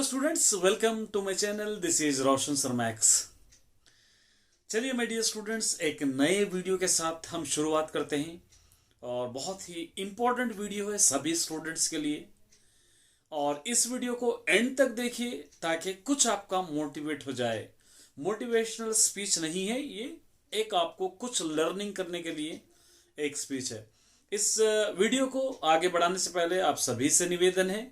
Students, welcome to my channel. This is Roshan sir Max. चलिए my dear students, एक नए video के साथ हम शुरुआत करते हैं और बहुत ही इंपॉर्टेंट वीडियो है सभी स्टूडेंट्स के लिए। और इस वीडियो को एंड तक देखिए ताकि कुछ आपका मोटिवेट हो जाए। मोटिवेशनल स्पीच नहीं है ये, एक आपको कुछ लर्निंग करने के लिए एक स्पीच है। इस वीडियो को आगे बढ़ाने से पहले आप सभी से निवेदन है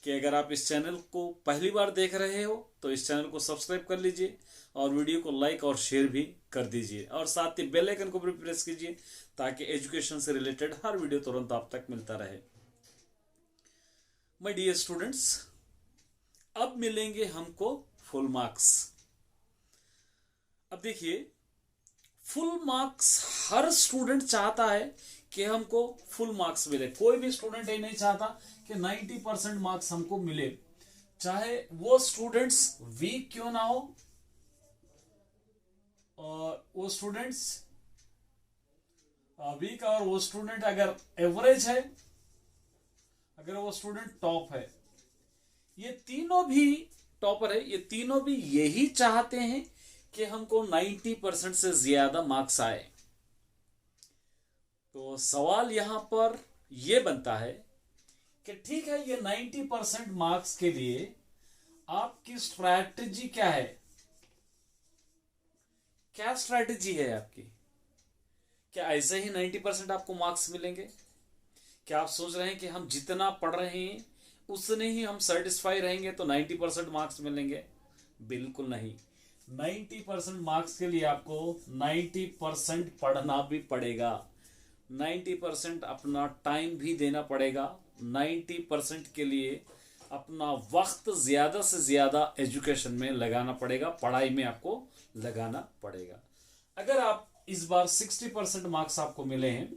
कि अगर आप इस चैनल को पहली बार देख रहे हो तो इस चैनल को सब्सक्राइब कर लीजिए और वीडियो को लाइक और शेयर भी कर दीजिए और साथ ही बेल आइकन को भी प्रेस कीजिए ताकि एजुकेशन से रिलेटेड हर वीडियो तुरंत आप तक मिलता रहे। माय डियर स्टूडेंट्स, अब मिलेंगे हमको फुल मार्क्स। अब देखिए, फुल मार्क्स हर स्टूडेंट चाहता है कि हमको फुल मार्क्स मिले। कोई भी स्टूडेंट ये नहीं चाहता कि 90% मार्क्स हमको मिले, चाहे वो स्टूडेंट्स वीक क्यों ना हो और वो स्टूडेंट्स वीक और वो स्टूडेंट अगर एवरेज है, अगर वो स्टूडेंट टॉप है, ये तीनों भी टॉपर है, ये तीनों भी यही चाहते हैं कि हमको 90% से ज्यादा मार्क्स आए। तो सवाल यहां पर यह बनता है कि ठीक है, ये 90% मार्क्स के लिए आपकी स्ट्रैटेजी क्या है? क्या स्ट्रैटेजी है आपकी? क्या ऐसे ही 90% आपको मार्क्स मिलेंगे? क्या आप सोच रहे हैं कि हम जितना पढ़ रहे हैं उसने ही हम सेटिस्फाई रहेंगे तो 90% मार्क्स मिलेंगे? बिल्कुल नहीं। 90% मार्क्स के लिए आपको 90% पढ़ना भी पड़ेगा, 90% अपना टाइम भी देना पड़ेगा, 90% के लिए अपना वक्त ज्यादा से ज्यादा एजुकेशन में लगाना पड़ेगा, पढ़ाई में आपको लगाना पड़ेगा। अगर आप इस बार 60% मार्क्स आपको मिले हैं,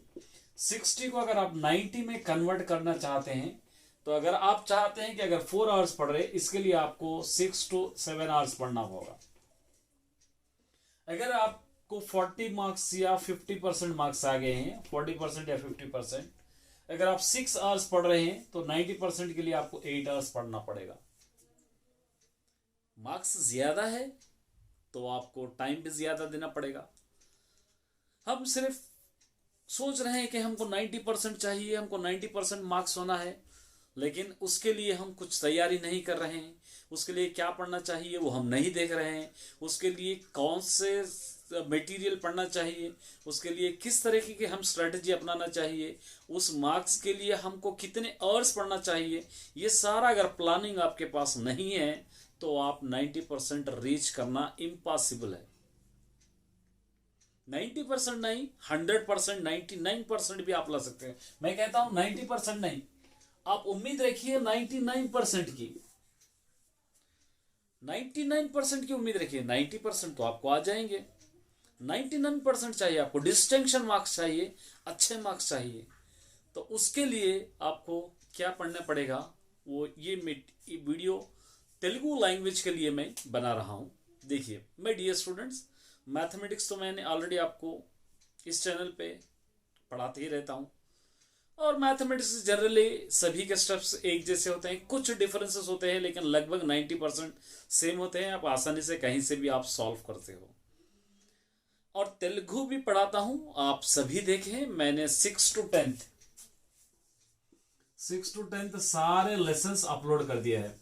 60 को अगर आप 90 में कन्वर्ट करना चाहते हैं, तो अगर आप चाहते हैं कि अगर 4 आवर्स पढ़ रहे, इसके लिए आपको 6 to 7 आवर्स पढ़ना होगा। अगर आपको 40 मार्क्स या 50% मार्क्स आ गए हैं, 40% या 50%, अगर आप 6 आवर्स पढ़ रहे हैं तो 90% के लिए आपको 8 आवर्स पढ़ना पड़ेगा। मार्क्स ज्यादा है तो आपको टाइम भी ज्यादा देना पड़ेगा। हम सिर्फ सोच रहे हैं कि हमको 90% चाहिए, हमको 90% मार्क्स होना है, लेकिन उसके लिए हम कुछ तैयारी नहीं कर रहे हैं। उसके लिए क्या पढ़ना चाहिए वो हम नहीं देख रहे हैं। उसके लिए कौन से मटेरियल पढ़ना चाहिए, उसके लिए किस तरीके की हम स्ट्रेटजी अपनाना चाहिए, उस मार्क्स के लिए हमको कितने आवर्स पढ़ना चाहिए, ये सारा अगर प्लानिंग आपके पास नहीं है तो आप 90% रीच करना इम्पॉसिबल है। 90% नहीं, 100%, 99% भी आप ला सकते हैं। मैं कहता हूं 90% नहीं, आप उम्मीद रखिए 99% की, 99% की उम्मीद रखिए। 90% तो आपको आ जाएंगे, 99% चाहिए आपको। डिस्टिंक्शन मार्क्स चाहिए, अच्छे मार्क्स चाहिए। तो उसके लिए आपको क्या पढ़ना पड़ेगा, वो ये वीडियो तेलुगु लैंग्वेज के लिए मैं बना रहा हूं। देखिए माय डियर स्टूडेंट्स, मैथमेटिक्स तो मैंने ऑलरेडी आपको इस चैनल पे पढ़ाते ही रहता हूं और मैथमेटिक्स जनरली सभी के स्टेप्स एक जैसे होते हैं, कुछ डिफरेंसेस होते हैं लेकिन लगभग 90% सेम होते हैं। आप आसानी से कहीं से भी आप सॉल्व करते हो। और तेलुगु भी पढ़ाता हूं, आप सभी देखें, मैंने 6 to 10th सारे लेसन्स अपलोड कर दिया है।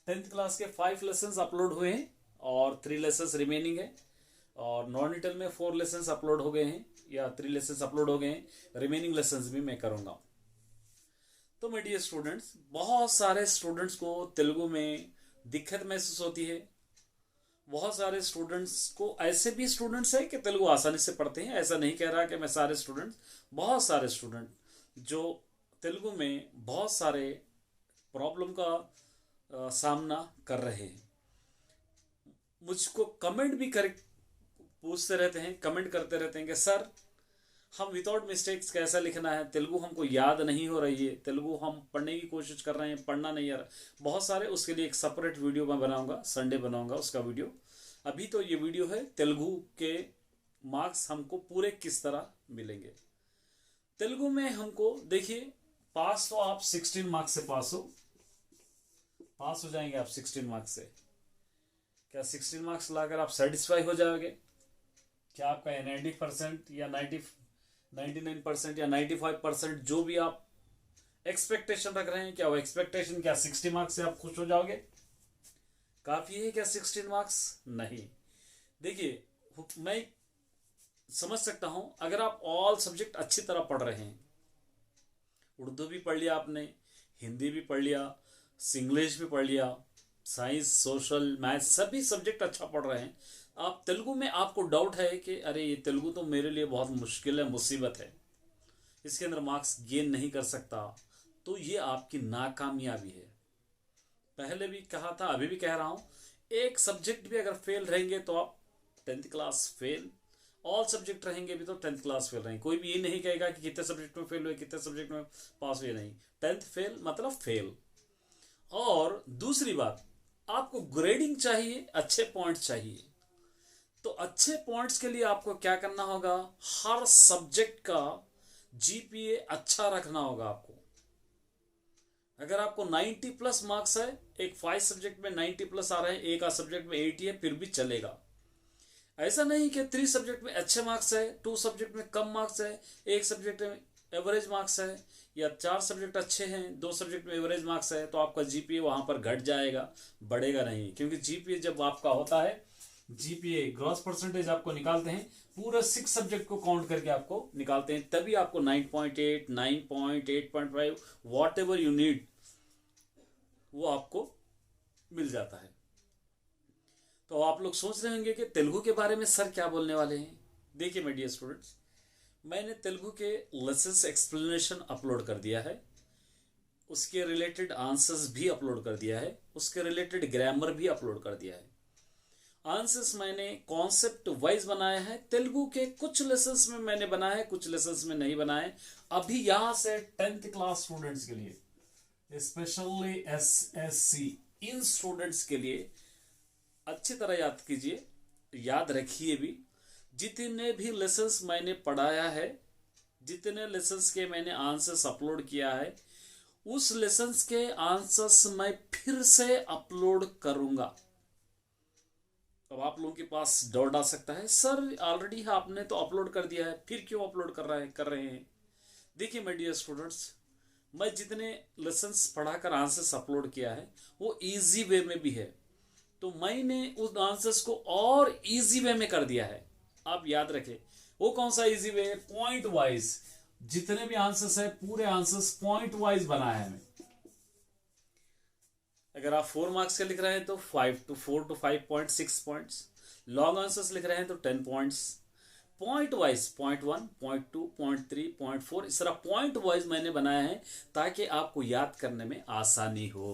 10th क्लास के 5 लेसन्स अपलोड हुए हैं और 3 लेसन्स रिमेनिंग है। और नॉन इंटर में 4 लेसन्स अपलोड हो गए हैं या 3 लेसन्स अपलोड हो गए हैं। रिमेनिंग लेसन्स भी मैं करूंगा। तो माय डियर स्टूडेंट्स, बहुत सारे स्टूडेंट्स को तेलुगु में दिक्कत महसूस होती है। बहुत सारे स्टूडेंट्स को, ऐसे भी स्टूडेंट्स हैं कि तेलुगु आसानी से पढ़ते हैं, ऐसा नहीं कह रहा कि मैं सारे स्टूडेंट्स, बहुत सारे स्टूडेंट जो तेलुगु में बहुत सारे प्रॉब्लम का सामना कर रहे हैं, मुझको कमेंट भी कर पूछते रहते हैं, कमेंट करते रहते हैं कि सर हम विदाउट मिस्टेक्स कैसा लिखना है, तेलुगु हमको याद नहीं हो रही है, तेलुगु हम पढ़ने की कोशिश कर रहे हैं, पढ़ना नहीं आ रहा। बहुत सारे, उसके लिए एक सेपरेट वीडियो मैं बनाऊंगा, संडे बनाऊंगा उसका वीडियो। अभी तो ये वीडियो है तेलुगु के मार्क्स हमको पूरे किस तरह मिलेंगे। तेलुगु में हमको देखिए, पास तो आप 16 मार्क्स से पास हो, पास हो जाएंगे आप 16 मार्क्स से? क्या 16 मार्क्स लाकर आप सेटिस्फाई हो जाओगे? क्या आपका 90% या 99% या 95% जो भी आप एक्सपेक्टेशन रख रहे हैं, क्या वो एक्सपेक्टेशन क्या 60 मार्क्स से आप खुश हो जाओगे? काफ़ी है क्या 16 मार्क्स? नहीं। देखिए, मैं समझ सकता हूं अगर आप ऑल सब्जेक्ट अच्छी तरह पढ़ रहे हैं, उर्दू भी पढ़ लिया आपने, हिंदी भी पढ़ लिया, इंग्लिश भी पढ़ लिया, साइंस सोशल मैथ सभी सब्जेक्ट अच्छा पढ़ रहे हैं, आप तेलुगु में आपको डाउट है कि अरे ये तेलुगु तो मेरे लिए बहुत मुश्किल है, मुसीबत है, इसके अंदर मार्क्स गेन नहीं कर सकता, तो ये आपकी नाकामयाबी है। पहले भी कहा था, अभी भी कह रहा हूं, एक सब्जेक्ट भी अगर फेल रहेंगे तो आप 10th class fail, all subject रहेंगे भी तो 10th क्लास फेल रहेंगे। कोई भी ये नहीं कहेगा कि कितने सब्जेक्ट में फेल हुए, कितने सब्जेक्ट में पास हुए, नहीं, 10th फेल मतलब फेल। और दूसरी बात, आपको ग्रेडिंग चाहिए, अच्छे पॉइंट्स चाहिए, तो अच्छे पॉइंट्स के लिए आपको क्या करना होगा, हर सब्जेक्ट का जीपीए अच्छा रखना होगा आपको। अगर आपको 90 प्लस मार्क्स है, एक 5 सब्जेक्ट में 90 प्लस आ रहे हैं, एक सब्जेक्ट में 80 है, फिर भी चलेगा। ऐसा नहीं कि 3 सब्जेक्ट में अच्छे मार्क्स है, 2 सब्जेक्ट में कम मार्क्स है, एक सब्जेक्ट में एवरेज मार्क्स है, या 4 सब्जेक्ट अच्छे हैं, 2 सब्जेक्ट में एवरेज मार्क्स है, तो आपका जीपीए वहां पर घट जाएगा, बढ़ेगा नहीं। क्योंकि जीपीए जब आपका होता है, जीपीए ग्रॉस परसेंटेज आपको निकालते हैं, पूरा 6 सब्जेक्ट को काउंट करके आपको निकालते हैं, तभी आपको 9.8, 9.8.5 वॉट एवर यू नीड वो आपको मिल जाता है। तो आप लोग सोच रहे होंगे कि तेलुगु के बारे में सर क्या बोलने वाले हैं। देखिए माय डियर स्टूडेंट्स, मैंने तेलुगु के लेसन्स एक्सप्लेनेशन अपलोड कर दिया है, उसके रिलेटेड आंसर्स भी अपलोड कर दिया है, उसके रिलेटेड ग्रामर भी अपलोड कर दिया है। आंसर्स मैंने कॉन्सेप्ट वाइज बनाया है, तेलुगु के कुछ लेसन्स में मैंने बनाया है, कुछ लेसन्स में नहीं बनाए। अभी यहां से 10th क्लास स्टूडेंट्स के लिए, स्पेशली SSC इन स्टूडेंट्स के लिए अच्छी तरह याद कीजिए, याद रखिए भी, जितने भी लेसन्स मैंने पढ़ाया है, जितने लेसन्स के मैंने आंसर्स अपलोड किया है, उस लेसन्स के आंसर्स मैं फिर से अपलोड करूंगा। अब आप लोगों के पास डाउट आ सकता है, सर ऑलरेडी आपने तो अपलोड कर दिया है, फिर क्यों अपलोड कर रहे हैं। देखिए माय डियर स्टूडेंट्स, मैं जितने लेसन्स पढ़ाकर आंसर्स अपलोड किया है वो इजी वे में भी है, तो मैंने उस आंसर्स को और इजी वे में कर दिया है। आप याद रखें, वो कौन सा इजी वे है, पॉइंट वाइज, जितने भी आंसर्स है पूरे आंसर्स पॉइंट वाइज बनाए हैं। अगर आप 4 मार्क्स के लिख रहे हैं तो 4 to 5 point, 6 points, long answers लिख रहे हैं तो 10 points, point wise, point 1, point 2, point 3, point 4, इस तरह पॉइंट वाइज मैंने बनाया है ताकि आपको याद करने में आसानी हो।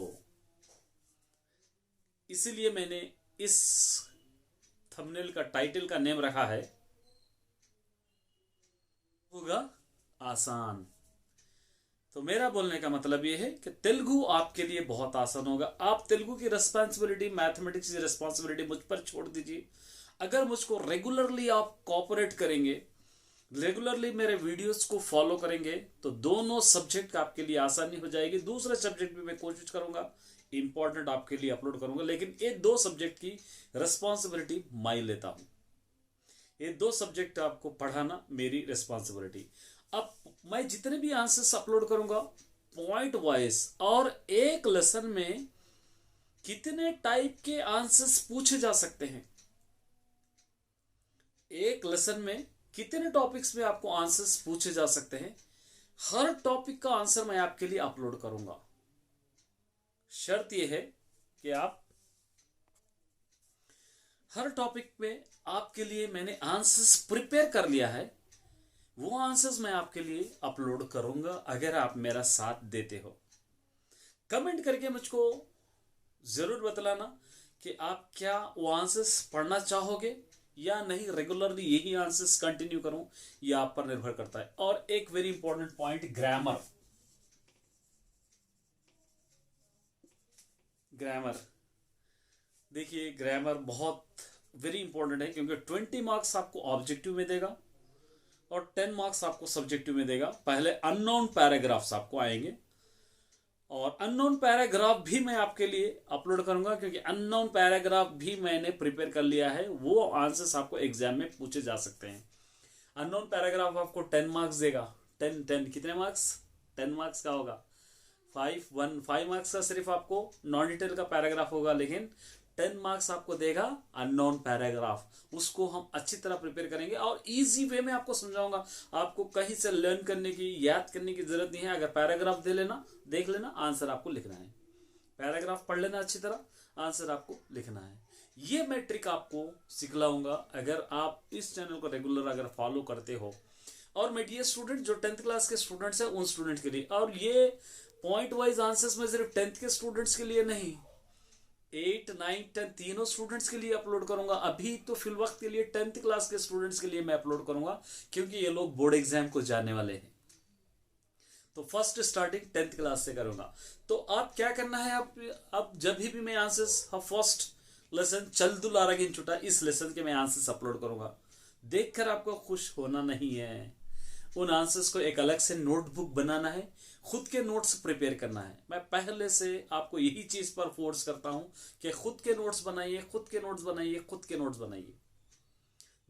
इसीलिए मैंने इस थंबनेल का टाइटल का नेम रखा है, होगा आसान। तो मेरा बोलने का मतलब यह है कि तेलुगु आपके लिए बहुत आसान होगा। आप तेलुगु की रिस्पॉन्सिबिलिटी, मैथमेटिक्स की रिस्पॉन्सिबिलिटी मुझ पर छोड़ दीजिए। अगर मुझको रेगुलरली आप कोऑपरेट करेंगे, रेगुलरली मेरे वीडियोस को फॉलो करेंगे, तो दोनों सब्जेक्ट आपके लिए आसानी हो जाएगी। दूसरे सब्जेक्ट भी मैं कोशिश करूंगा इंपॉर्टेंट आपके लिए अपलोड करूंगा, लेकिन ये 2 सब्जेक्ट की रिस्पॉन्सिबिलिटी मैं लेता हूं। ये 2 सब्जेक्ट आपको पढ़ाना मेरी रिस्पॉन्सिबिलिटी। अब मैं जितने भी आंसर्स अपलोड करूंगा पॉइंट वाइज, और एक लेसन में कितने टाइप के आंसर्स पूछे जा सकते हैं, एक लेसन में कितने टॉपिक्स में आपको आंसर्स पूछे जा सकते हैं, हर टॉपिक का आंसर मैं आपके लिए अपलोड करूंगा। शर्त यह है कि आप हर टॉपिक में आपके लिए मैंने आंसर्स प्रिपेयर कर लिया है, वो आंसर्स मैं आपके लिए अपलोड करूंगा अगर आप मेरा साथ देते हो। कमेंट करके मुझको जरूर बतलाना कि आप क्या वो आंसर्स पढ़ना चाहोगे या नहीं, रेगुलरली यही आंसर्स कंटिन्यू करूं, यह आप पर निर्भर करता है। और एक very important point, grammar. Grammar देखिए, ग्रामर बहुत वेरी इंपॉर्टेंट है, क्योंकि 20 मार्क्स आपको ऑब्जेक्टिव में देगा और 10 मार्क्स आपको सब्जेक्टिव में देगा। पहले अननोन पैराग्राफ्स आपको आएंगे और अननोन पैराग्राफ भी मैं आपके लिए अपलोड करूंगा, क्योंकि अननोन पैराग्राफ भी मैंने प्रिपेयर कर लिया है, वो आंसर्स आपको एग्जाम में पूछे जा सकते हैं। अननोन पैराग्राफ आपको 10 मार्क्स देगा। 10 कितने मार्क्स? 10 मार्क्स का होगा। 5 मार्क्स का सिर्फ आपको नॉन डिटेल का पैराग्राफ होगा, लेकिन 10 मार्क्स आपको देगा अननोन पैराग्राफ। उसको हम अच्छी तरह प्रिपेयर करेंगे और इजी वे में आपको समझाऊंगा। आपको कहीं से लर्न करने की, याद करने की जरूरत नहीं है। अगर पैराग्राफ देख लेना, आंसर आपको लिखना है। पैराग्राफ पढ़ लेना अच्छी तरह, आंसर आपको लिखना है। ये मैं ट्रिक आपको सिखलाऊंगा अगर आप इस चैनल को रेगुलर अगर फॉलो करते हो। और मेरे डियर स्टूडेंट, जो 10th क्लास के स्टूडेंट्स हैं उन स्टूडेंट के लिए, और ये पॉइंट वाइज आंसर्स में सिर्फ 10th के स्टूडेंट्स के लिए नहीं, 8, 9, 10 तीनों स्टूडेंट्स के लिए अपलोड करूंगा। अभी तो फिल वक्त के लिए 10th क्लास के स्टूडेंट्स के लिए मैं अपलोड करूंगा, क्योंकि ये लोग बोर्ड एग्जाम को जाने वाले हैं। तो फर्स्ट स्टार्टिंग 10th क्लास से करूंगा। तो आप क्या करना है, अब जब भी मैं आंसर्स फर्स्ट लेसन चल दुलारा गिन छुटा, इस लेसन के मैं आंसर्स अपलोड करूंगा। देखकर आपको खुश होना नहीं है, उन आंसर्स को एक अलग से नोटबुक बनाना है, खुद के नोट्स प्रिपेयर करना है। मैं पहले से आपको यही चीज पर फोर्स करता हूं कि खुद के नोट्स बनाइए, खुद के नोट्स बनाइए, खुद के नोट्स बनाइए।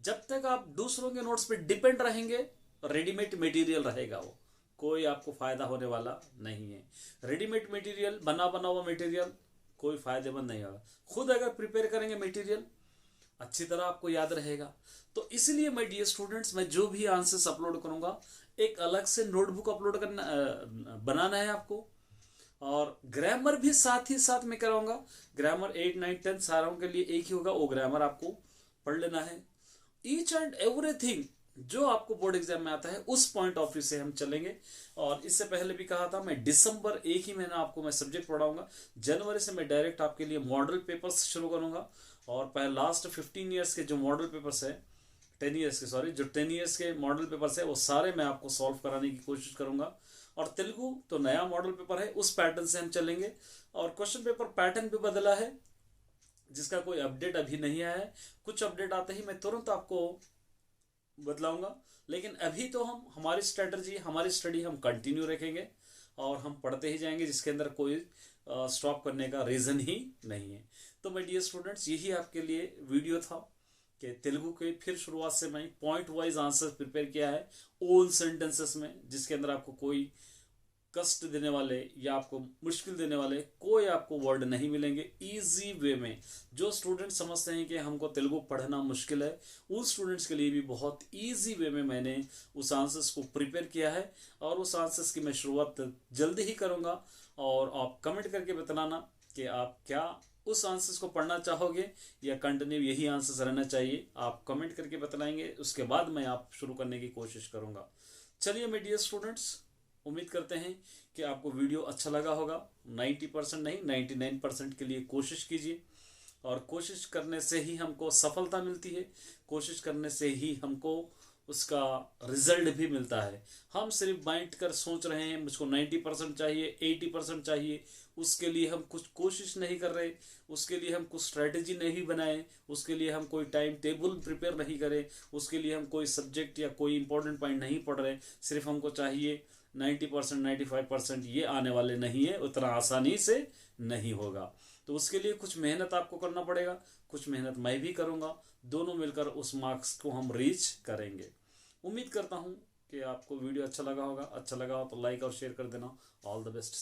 जब तक आप दूसरों के नोट्स पे डिपेंड रहेंगे, रेडीमेड मटेरियल रहेगा, वो कोई आपको फायदा होने वाला नहीं है। रेडीमेड मटेरियल, बना हुआ मटेरियल कोई फायदेमंद नहीं होगा। खुद अगर प्रिपेयर करेंगे मटेरियल, अच्छी तरह आपको याद रहेगा। तो इसलिए माय डियर स्टूडेंट्स, मैं जो भी आंसर्स अपलोड करूंगा, एक अलग से नोटबुक अपलोड करना बनाना है आपको। और ग्रामर भी साथ ही साथ में कराऊंगा। ग्रामर 8, 9, 10 सारों के लिए एक ही होगा, वो ग्रामर आपको पढ़ लेना है। ईच एंड एवरीथिंग जो आपको बोर्ड एग्जाम में आता है, उस पॉइंट ऑफ व्यू से हम चलेंगे। और इससे पहले भी कहा था, मैं दिसंबर एक ही महीना आपको मैं सब्जेक्ट पढ़ाऊंगा। जनवरी से मैं डायरेक्ट आपके लिए मॉडल पेपर्स शुरू करूंगा। और पहले लास्ट 15 ईयर्स के जो मॉडल पेपर्स है, 10 ईयर्स के, सॉरी, जो 10 ईयर्स के मॉडल पेपर्स है, वो सारे मैं आपको सॉल्व कराने की कोशिश करूंगा। और तेलुगु तो नया मॉडल पेपर है, उस पैटर्न से हम चलेंगे। और क्वेश्चन पेपर पैटर्न भी बदला है, जिसका कोई अपडेट अभी नहीं आया है। कुछ अपडेट आते ही मैं तुरंत आपको बदलाऊंगा। लेकिन अभी तो हम हमारी स्ट्रेटजी, हमारी स्टडी हम कंटिन्यू रखेंगे और हम पढ़ते ही जाएंगे, जिसके अंदर कोई स्टॉप करने का रीजन ही नहीं है। तो माय डियर स्टूडेंट्स, यही आपके लिए वीडियो था कि तेलुगु के फिर शुरुआत से मैं पॉइंट वाइज आंसर प्रिपेयर किया है ओन सेंटेंसेस में, जिसके अंदर आपको कोई कष्ट देने वाले या आपको मुश्किल देने वाले कोई आपको वर्ड नहीं मिलेंगे। इजी वे में जो स्टूडेंट समझते हैं कि हमको तेलुगु पढ़ना मुश्किल है, उन स्टूडेंट्स के लिए भी बहुत इजी वे में मैंने उस आंसर्स को प्रिपेयर किया है। और उस आंसर्स की मैं शुरुआत जल्दी ही करूँगा। और आप कमेंट करके बताना कि आप क्या उस आंसर्स को पढ़ना चाहोगे या कंटिन्यू यही आंसर्स रहना चाहिए। आप कमेंट करके बताएंगे, उसके बाद मैं आप शुरू करने की कोशिश करूँगा। चलिए मेरे डियर स्टूडेंट्स, उम्मीद करते हैं कि आपको वीडियो अच्छा लगा होगा। 90% नहीं, 99% के लिए कोशिश कीजिए। और कोशिश करने से ही हमको सफलता मिलती है, कोशिश करने से ही हमको उसका रिजल्ट भी मिलता है। हम सिर्फ बाइंड कर सोच रहे हैं मुझको 90% चाहिए, 80% चाहिए, उसके लिए हम कुछ कोशिश नहीं कर रहे, उसके लिए हम कुछ स्ट्रेटेजी नहीं बनाए, उसके लिए हम कोई टाइम टेबल प्रिपेयर नहीं करें, उसके लिए हम कोई सब्जेक्ट या कोई इंपॉर्टेंट पॉइंट नहीं पढ़ रहे। सिर्फ हमको चाहिए 90%, 95%, ये आने वाले नहीं है, उतना आसानी से नहीं होगा। तो उसके लिए कुछ मेहनत आपको करना पड़ेगा, कुछ मेहनत मैं भी करूँगा, दोनों मिलकर उस मार्क्स को हम रीच करेंगे। उम्मीद करता हूँ कि आपको वीडियो अच्छा लगा होगा। अच्छा लगा हो तो लाइक और शेयर कर देना। All the best.